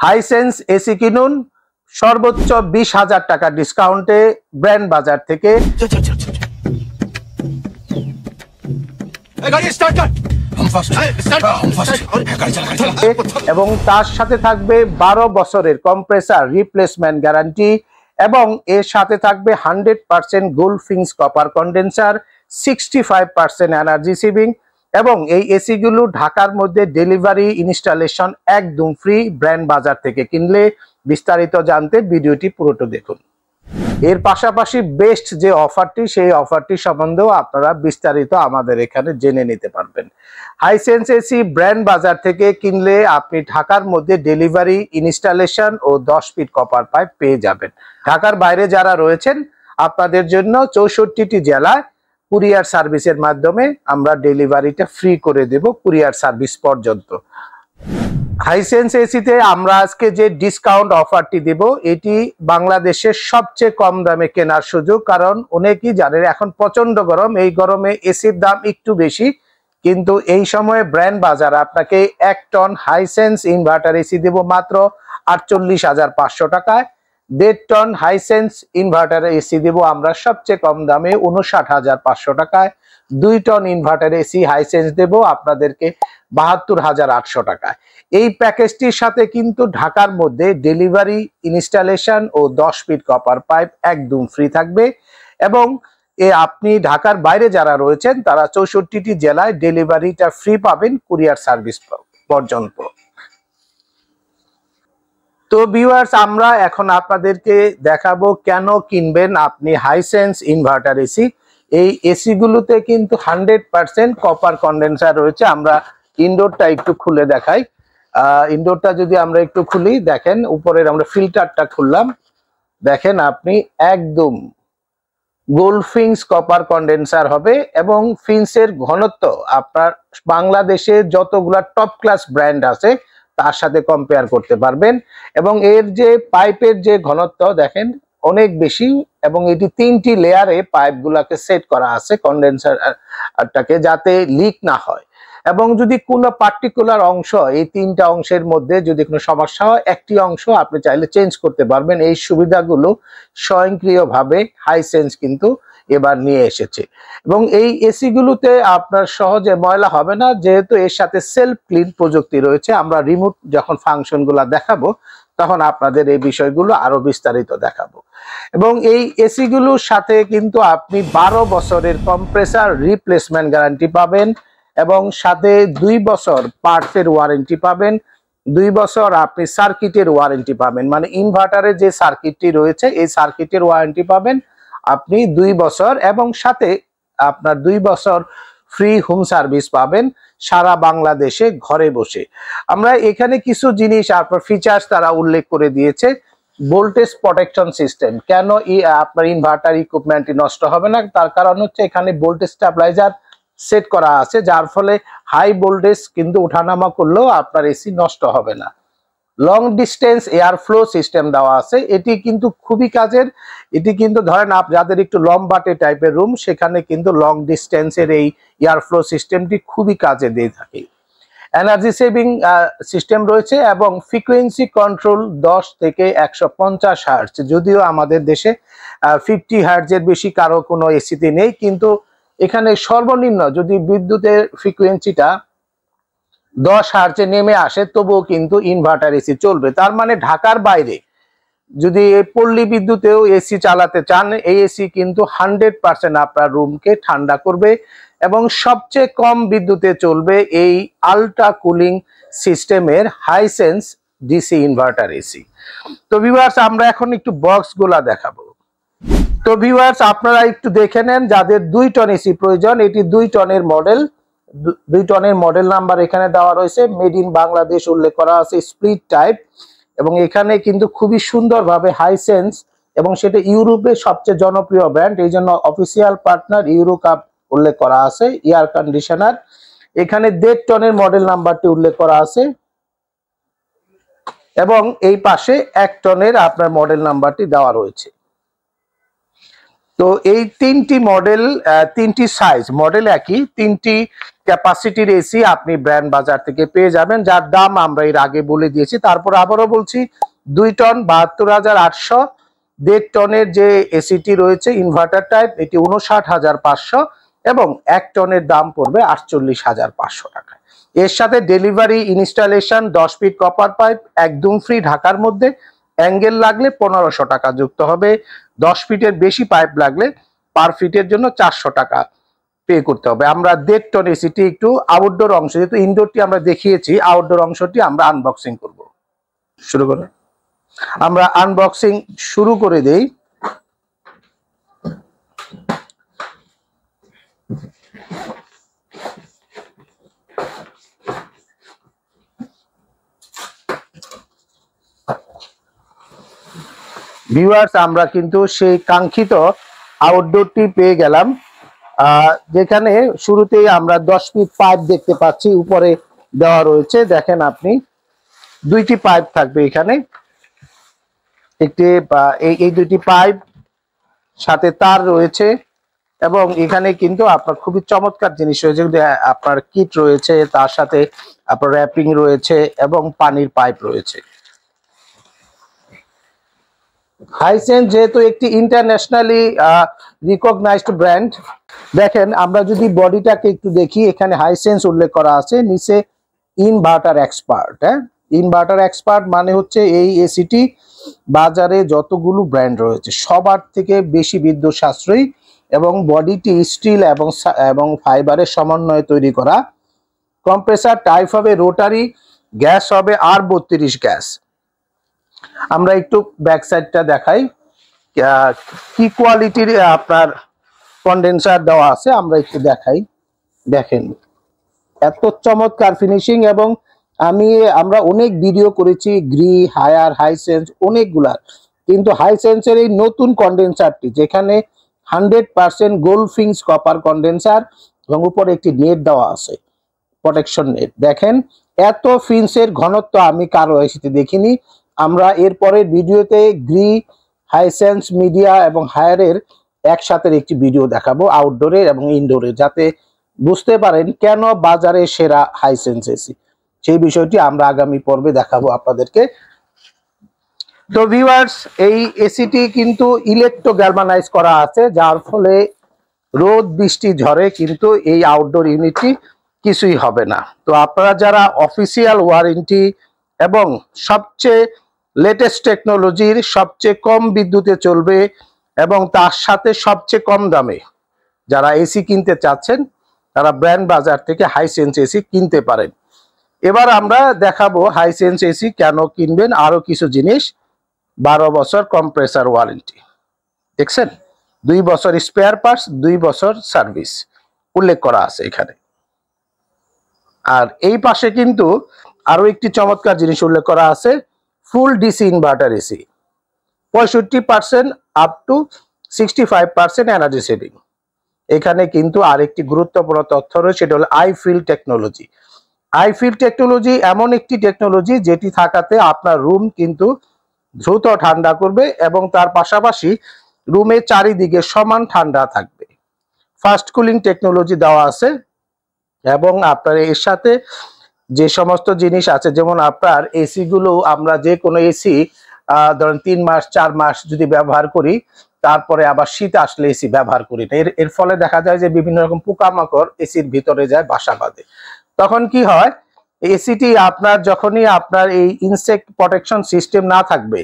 Hisense AC কিনুন সর্বোচ্চ 20,000 টাকা ডিসকাউন্টে ব্র্যান্ড বাজার থেকে। এবং তার সাথে থাকবে 12 বছরের কম্প্রেসার রিপ্লেসমেন্ট গ্যারান্টি এবং এর সাথে থাকবে 100% গোল্ডফিংস কপার কন্ডেন্সার, 65% এনার্জি সেভিং এবং এই এসি গুলো ঢাকার মধ্যে ডেলিভারি ইনস্টলেশন একদম ফ্রি ব্র্যান্ড বাজার থেকে কিনলে। বিস্তারিত জানতে ভিডিওটি পুরোটা দেখুন। এর পাশাপাশি বেস্ট যে অফারটি সেই অফারটি সম্বন্ধেও আপনারা বিস্তারিত আমাদের এখানে জেনে নিতে পারবেন। হাইসেন্স এসি ব্র্যান্ড বাজার থেকে কিনলে আপনি ঢাকার মধ্যে ডেলিভারি ইনস্টলেশন ও 10 ফিট কপার পাইপ পেয়ে যাবেন। ঢাকার বাইরে যারা রয়েছেন আপনাদের জন্য 64টি জেলায় কুরিয়ার সার্ভিসের মাধ্যমে আমরা ডেলিভারিটা ফ্রি করে দেব কুরিয়ার সার্ভিস পর্যন্ত। হাইসেন্স এসিতে আমরা আজকে যে ডিসকাউন্ট অফারটি দেব এটি বাংলাদেশের সবচেয়ে কম দামে কেনার সুযোগ। কারণ অনেকেই জানেন এখন প্রচন্ড গরম, এই গরমে এসির দাম একটু বেশি, কিন্তু এই সময়ে ব্র্যান্ড বাজার আপনাকে 1 টন হাইসেন্স ইনভার্টার এসি দেব মাত্র 48,500 টাকায়। 1.5 টন হাইসেন্স ইনভার্টার এসি দেব আমরা সবচেয়ে কম দামে 59,500 টাকায়। 2 টন ইনভার্টার এসি হাইসেন্স দেব আপনাদেরকে 72,800 টাকায়। এই প্যাকেজটির সাথে কিন্তু ঢাকার মধ্যে ডেলিভারি ইনস্টলেশন ও 10 ফিট কপার পাইপ একদম ফ্রি থাকবে এবং আপনি ঢাকার বাইরে যারা রয়েছেন তারা 64টি জেলায় ডেলিভারিটা ফ্রি পাবেন কুরিয়ার সার্ভিস পর্যন্ত। তো ভিউয়ার্স, আমরা এখন আপনাদেরকে দেখাবো কেন কিনবেন আপনি হাইসেন্স ইনভার্টার এসি। এই এসি গুলোতে কিন্তু 100% কপার কন্ডেন্সার রয়েছে। আমরা ইনডোরটা একটু খুলে দেখাই। ইনডোরটা যদি আমরা একটু খুলি, দেখেন উপরের আমরা ফিল্টারটা খুললাম, দেখেন আপনি একদম গোল্ডফিংস কপার কন্ডেন্সার হবে এবং ফিন্সের ঘনত্ব আপনার বাংলাদেশে যতগুলা টপ ক্লাস ব্র্যান্ড আছে তার সাথে কম্পেয়ার করতে পারবেন। এবং এর যে পাইপের যে ঘনত্ব দেখেন অনেক বেশি এবং এটি 3টি লেয়ারে পাইপগুলোকে সেট করা আছে কন্ডেন্সারটাকে যাতে লিক না হয়। এবং যদি কোনো পার্টিকুলার অংশ এই 3টা অংশের মধ্যে যদি কোনো সমস্যা হয় একটি অংশ আপনি চাইলে চেঞ্জ করতে পারবেন। এই সুবিধাগুলো স্বয়ংক্রিয়ভাবে হাইসেন্স কিন্তু এবার নিয়ে এসেছে এবং এই এসি গুলোতে আপনার সহজে ময়লা হবে না, যেহেতু এর সাথে সেলফ ক্লিন প্রযুক্তি রয়েছে। আমরা রিমোট যখন ফাংশনগুলো দেখাবো তখন আপনাদের এই বিষয়গুলো আরো বিস্তারিত দেখাবো। এবং এই এসি গুলোর সাথে কিন্তু আপনি 12 বছরের কম্প্রেসার রিপ্লেসমেন্ট গ্যারান্টি পাবেন এবং সাথে 2 বছর পার্টসের ওয়ারেন্টি পাবেন। 2 বছর আপনি সার্কিটের ওয়ারেন্টি পাবেন, মানে ইনভার্টারের যে সার্কিটটি রয়েছে এই সার্কিটের ওয়ারেন্টি পাবেন আপনি 2 বছর এবং সাথে আপনার 2 বছর ফ্রি হোম সার্ভিস পাবেন সারা বাংলাদেশে ঘরে বসে। আমরা এখানে কিছু জিনিস আপনার ফিচার্স তারা উল্লেখ করে দিয়েছে। ভোল্টেজ প্রোটেকশন সিস্টেম, কেন আপনার ইনভার্টার ইকুইপমেন্টটি নষ্ট হবে না, তার কারণ হচ্ছে এখানে ভোল্টেজ স্টেবিলাইজার সেট করা আছে, যার ফলে হাই ভোল্টেজ কিন্তু ওঠানামা করলেও আপনার এসি নষ্ট হবে না। Long distance air flow system দেওয়া আছে, এটি কিন্তু খুবই কাজের। এটি কিন্তু ধরেন যাদের একটু লম্বাটে টাইপের রুম সেখানে কিন্তু লং ডিস্টেন্সের এই এয়ার ফ্লো সিস্টেমটি খুবই কাজে দিয়ে থাকে। এনার্জি সেভিং সিস্টেম রয়েছে এবং ফ্রিকোয়েন্সি কন্ট্রোল 10 থেকে 150 হার্টজ, যদিও আমাদের দেশে 50 হার্টজের বেশি কারো কোনো এসিতে নেই, কিন্তু এখানে সর্বনিম্ন যদি বিদ্যুতের ফ্রিকোয়েন্সিটা 10 হার্টজে নেমে আসে তবুও কিন্তু ইনভার্টার এসি চলবে। তার মানে ঢাকার বাইরে যদি পল্লী বিদ্যুতেও এসি চালাতে চান এই এসি কিন্তু 100% আপনার রুমকে ঠান্ডা করবে এবং সবচেয়ে কম বিদ্যুতে চলবে এই আল্ট্রা কুলিং সিস্টেমের হাইসেন্স ডিসি ইনভার্টার এসি। তো ভিউয়ার্স, আমরা এখন একটু বক্সগুলা দেখাবো। তো ভিউয়ার্স, আপনারা একটু দেখে নেন যাদের 2 টন এসি প্রয়োজন, এটি 2 টনের মডেল। 2 টনের মডেল নাম্বার এখানে দেওয়া রয়েছে, মেড ইন বাংলাদেশ উল্লেখ করা আছে, স্প্লিট টাইপ এবং এখানে কিন্তু খুবই সুন্দরভাবে হাইসেন্স এবং সেটা ইউরোপের সবচেয়ে জনপ্রিয় ব্র্যান্ড, এই জন্য অফিসিয়াল পার্টনার ইউরোকাপ উল্লেখ করা আছে। এয়ার কন্ডিশনার এখানে 1.5 টনের মডেল নাম্বারটি উল্লেখ করা আছে এবং এই পাশে 1 টনের আপনার মডেল নাম্বারটি দেওয়া রয়েছে। তো এই তিনটি মডেল, তিনটি সাইজ, মডেল একই, তিনটি ক্যাপাসিটির এসি আপনি ব্র্যান্ড বাজার থেকে পেয়ে যাবেন, যার দাম আমরা এর আগে বলে দিয়েছি। তারপর আবারও বলছি, 2 টন 72,800, 1.5 টনের যে এসিটি রয়েছে ইনভার্টার টাইপ, এটি 59,500 এবং 1 টনের দাম পড়বে 48,500 টাকা। এর সাথে delivery, installation, 10 fit copper pipe একদম ফ্রি ঢাকার মধ্যে। অ্যাঙ্গেল লাগলে 1500 টাকা যুক্ত হবে, 10 ফিটের বেশি পাইপ লাগলে পার ফিটের জন্য 400 টাকা পে করতে হবে। আমরা 1.5 টন এসিটি একটু আউটডোর অংশ, যেহেতু ইনডোরটি আমরা দেখিয়েছি, আউটডোর অংশটি আমরা আনবক্সিং করব। শুরু করুন, আমরা আনবক্সিং শুরু করে দেই। ভিউয়ার্স, আমরা কিন্তু সেই কাঙ্ক্ষিত আউটডোরটি পেয়ে গেলাম, যেখানে শুরুতেই আমরা 10 ফিট পাইপ দেখতে পাচ্ছি, উপরে দেওয়া রয়েছে। দেখেন আপনি, 2টি পাইপ থাকবে এখানে, একটি এই 2টি পাইপ, সাথে তার রয়েছে এবং এখানে কিন্তু আপনার খুবই চমৎকার জিনিস রয়েছে। আপনার কিট রয়েছে, তার সাথে আপনার র্যাপিং রয়েছে এবং পানির পাইপ রয়েছে। হাইসেন্স যেহেতু একটি ইন্টারন্যাশনালি রিকগনাইজড ব্র্যান্ড, দেখেন আমরা যদি বডিটাকে একটু দেখি, এখানে হাইসেন্স উল্লেখ করা আছে, নিচে ইনভার্টার এক্সপার্ট। ইনভার্টার এক্সপার্ট মানে হচ্ছে এই এসিটি বাজারে যতগুলো ব্র্যান্ড রয়েছে সবার থেকে বেশি বিদ্যুৎ সাশ্রয়ী এবং বডিটি স্টিল এবং ফাইবারের সমন্বয়ে তৈরি করা। কম্প্রেসার টাইপ হবে রোটারি, গ্যাস হবে R32 গ্যাস। আমরা একটু ব্যাক সাইডটা দেখাই, কি কোয়ালিটির আপনার কন্ডেন্সার দেওয়া আছে আমরা একটু দেখাই। দেখেন এত চমৎকার ফিনিশিং, এবং আমরা অনেক ভিডিও করেছি গ্রি, হায়ার, হাইসেন্স অনেকগুলার, কিন্তু হাইসেন্সের এই নতুন কন্ডেন্সারটি, যেখানে 100% গোল্ড ফিংস কপার কন্ডেন্সার এবং উপরে একটি নেট দেওয়া আছে, প্রোটেকশন নেট। দেখেন এত ফিন্সের ঘনত্ব আমি কারো এসিতে দেখিনি। আমরা এরপরের ভিডিওতে গ্রি, হাইসেন্স, মিডিয়া এবং হায়ারের একসাথে একটি ভিডিও দেখাবো, আউটডোরের এবং ইনডোরের, যাতে বুঝতে পারেন কেন বাজারে সেরা হাইসেন্স এসি। সেই বিষয়টি আমরা আগামী পর্বে দেখাবো আপনাদেরকে। তো ভিউয়ার্স, এই এসিটি কিন্তু ইলেকট্রো গ্যালভানাইজ করা আছে, যার ফলে রোদ বৃষ্টি ঝড়ে কিন্তু এই আউটডোর ইউনিটটি কিছুই হবে না। তো আপনারা যারা অফিসিয়াল ওয়ারেন্টি এবং সবচেয়ে লেটেস্ট টেকনোলজির, সবচেয়ে কম বিদ্যুতে চলবে এবং তার সাথে সবচেয়ে কম দামে যারা এসি কিনতে চাচ্ছেন, তারা ব্র্যান্ড বাজার থেকে হাইসেন্স এসি কিনতে পারেন। এবার আমরা দেখাবো হাইসেন্স এসি কেন কিনবেন, আরো কিছু জিনিস। 12 বছর কম্প্রেসার ওয়ারেন্টি, দেখছেন, 2 বছর স্পেয়ার পার্টস, 2 বছর সার্ভিস উল্লেখ করা আছে এখানে। আর এই পাশে কিন্তু আরো একটি চমৎকার জিনিস উল্লেখ করা আছে, full DC inverter AC, 65% up to 65% energy saving. এখানে কিন্তু আরেকটি গুরুত্বপূর্ণ তথ্য রয়েছে, সেটা হলো আইফিল টেকনোলজি। আইফিল টেকনোলজি এমন একটি টেকনোলজি যেটি থাকাতে আপনার রুম কিন্তু দ্রুত ঠান্ডা করবে এবং তার পাশাপাশি রুমের চারিদিকে সমান ঠান্ডা থাকবে। ফাস্ট কুলিং টেকনোলজি দেওয়া আছে এবং আপনার এর সাথে যে সমস্ত জিনিস আছে, যেমন আপনার এসি গুলো, আমরা যে কোনো এসি ধরেন 3 মাস 4 মাস যদি ব্যবহার করি, তারপরে আবার শীত আসলে এসি ব্যবহার করি না, এর ফলে দেখা যায় যে বিভিন্ন রকম পোকামাকড় এসির ভিতরে যায়, বাসা বাঁধে। তখন কি হয়, এসিটি আপনার যখনই আপনার এই ইনসেক্ট প্রোটেকশন সিস্টেম না থাকবে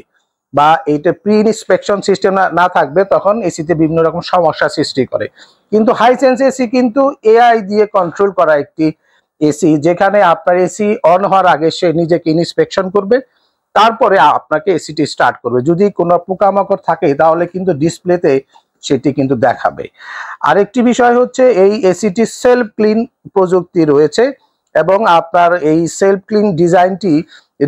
বা এইটা প্রি ইন্সপেকশন সিস্টেম না থাকবে, তখন এসিতে বিভিন্ন রকম সমস্যা সৃষ্টি করে। কিন্তু হাইসেন্স এসি কিন্তু এআই দিয়ে কন্ট্রোল করা একটি এসি, যেখানে আপনার এসি অন হওয়ার আগে সে নিজেকে ইন্সপেকশন করবে, তারপরে আপনাকে এসিটি স্টার্ট করবে। যদি কোনো পোকামাকড় থাকে তাহলে কিন্তু ডিসপ্লেতে সেটি কিন্তু দেখাবে। আরেকটি বিষয় হচ্ছে, এই এসিটি সেলফ ক্লিন প্রযুক্তি রয়েছে এবং আপনার এই সেলফ ক্লিন ডিজাইনটি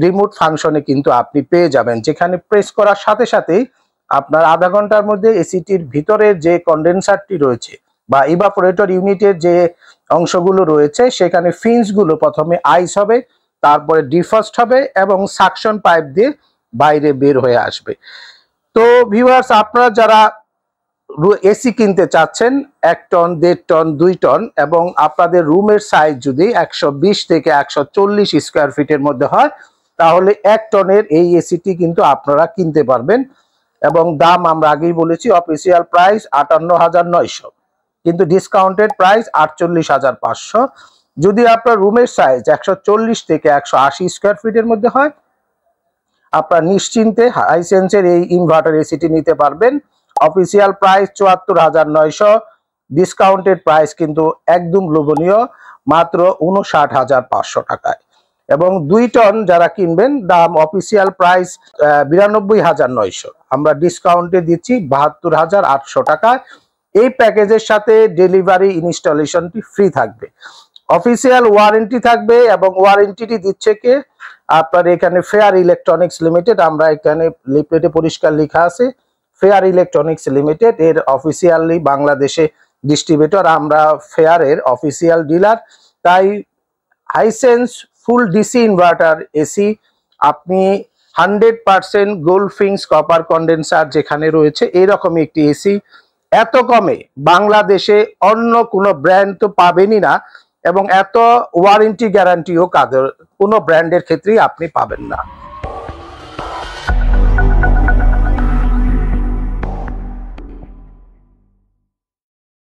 রিমোট ফাংশনে কিন্তু আপনি পেয়ে যাবেন, যেখানে প্রেস করার সাথে সাথেই আপনার আধা ঘন্টার মধ্যে এসিটির ভিতরে যে কন্ডেন্সারটি রয়েছে বা ইভাপোরেটর ইউনিটের যে অংশগুলো রয়েছে, সেখানে ফিন্সগুলো প্রথমে আইস হবে, তারপরে ডিফ্রস্ট হবে এবং সাকশন পাইপ দিয়ে বাইরে বের হয়ে আসবে। তো ভিউয়ার্স, আপনারা যারা এসি কিনতে চাচ্ছেন 1 টন 1.5 টন 2 টন এবং আপনাদের রুমের সাইজ যদি 120 থেকে 140 স্কয়ার ফিটের মধ্যে হয় তাহলে 1 টনের এই এসিটি কিন্তু আপনারা কিনতে পারবেন এবং দাম আমরা আগেই বলেছি অফিসিয়াল প্রাইস 58,900 কিন্তু ডিসকাউন্টেড প্রাইস 48,500। যদি আপনার রুমের সাইজ 140 থেকে 180 স্কয়ার ফিটের মধ্যে হয় আপনারা নিশ্চিন্তে হাইসেন্সের এই ইনভার্টার এসিটি নিতে পারবেন। অফিসিয়াল প্রাইস 74,900, ডিসকাউন্টেড প্রাইস কিন্তু একদম লোভনীয় মাত্র 59,500 টাকায় এবং 2 টন যারা কিনবেন দাম অফিসিয়াল প্রাইস 92,900, আমরা ডিসকাউন্টে দিচ্ছি 72,800 টাকায়। এই প্যাকেজের সাথে ডেলিভারি ইনস্টলেশনটি ফ্রি থাকবে, অফিসিয়াল ওয়ারেন্টি থাকবে এবং ওয়ারেন্টিটি দিচ্ছে কে আপনার এখানে ফেয়ার ইলেকট্রনিক্স লিমিটেড। আমরা এখানে লিফলেটে পরিষ্কার লেখা আছে ফেয়ার ইলেকট্রনিক্স লিমিটেড, এর অফিসিয়ালি বাংলাদেশে ডিস্ট্রিবিউটর, আমরা ফেয়ারের অফিসিয়াল ডিলার। তাই হাইসেন্স ফুল ডিসি ইনভার্টার এসি আপনি 100% গোল্ডফিংস কপার কন্ডেন্সার যেখানে রয়েছে এরকমই একটি এসি এত কমে বাংলাদেশে অন্য কোনো ব্র্যান্ড তো পাবেনই না এবং এত ওয়ারেন্টি গ্যারান্টিও কাদের কোনো ব্র্যান্ডের ক্ষেত্রেই আপনি পাবেন না।